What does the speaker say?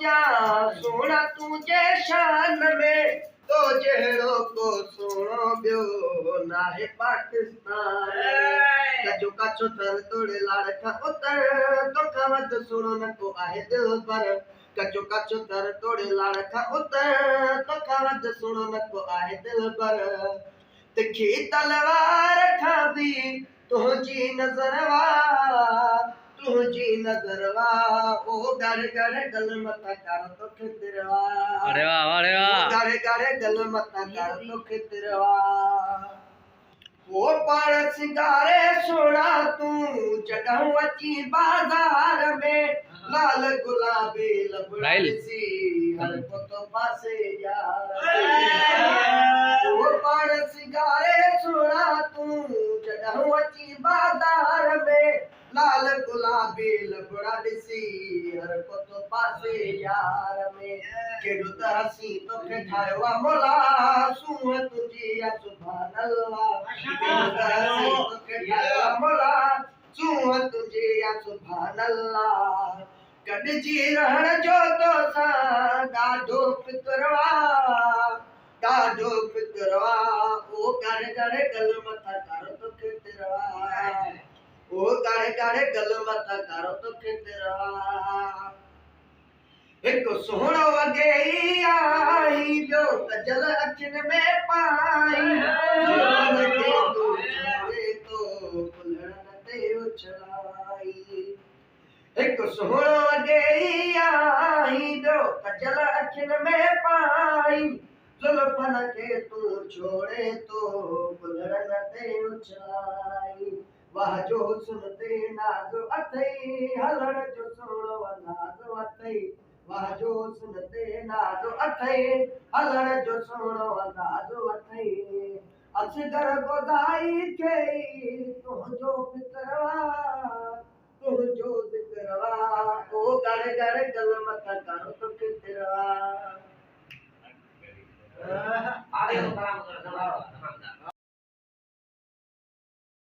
क्या सोना तुझे शान में तो जहिड़ो को सोनो ॿियो नाहे पाकिस्तान कजो काचो तर तोड़े लाड़ खां उतर तोखां वधि सुहिणो न को आहे दिलबर कजो काचो तर तोड़े लाड़ खां उतर तोखां वधि सुहिणो न को आहे दिलबर तिखी तलवार खां बि तुंहिंजी नज़र वाह ओ गाड़े गाड़े गल मथा कर तोखे तिरवा अरे वाह गाड़े गाड़े गल मथा कर तोखे तिरवा वो पाण सिंगारे सोना तू जॾहिं अची बाज़ार में लाल गुलाबी लबड़ा ॾिसी हर को तो पासे यार वो पाण सिंगारे सोना तू जॾहिं अची बाज़ार में लाल गुलाबी लबड़ा ॾिसी हर को तो पासे यार में केॾो त हसी तोखे ठाहियो आहे मोला सूंहं तुंहिंजी आहे सुभान अल्लाह केॾो त हसी तोखे ठाहियो आहे मोला सूंहं तुंहिंजी आहे सुभान अल्लाह गॾिजी रहण जो तोसां ॾाढो फिक्रवा ओ गाड़े गाड़े गल मथा कर तोखे तिरवा ओ गाड़े गाड़े गल मथा कर तोखे तिरवा हिकु सोहणो वॻे आई ॿियो कजल अखियुनि में पाई हिकु सोहणो वॻे आई ॿियो कजल अखियुनि में पाई जुल्फन खे तूं छोड़े तो गुलड़न ते उछलाई वाह जो हुस्न ते नाज़ अथई हलण जो सोहणो अंदाज़ अथई वाह जो हुस्न ते नाज़ अथई हलण जो सोहणो अंदाज़ अथई असगर गोदाई खे तुंहिंजो फिक्रवा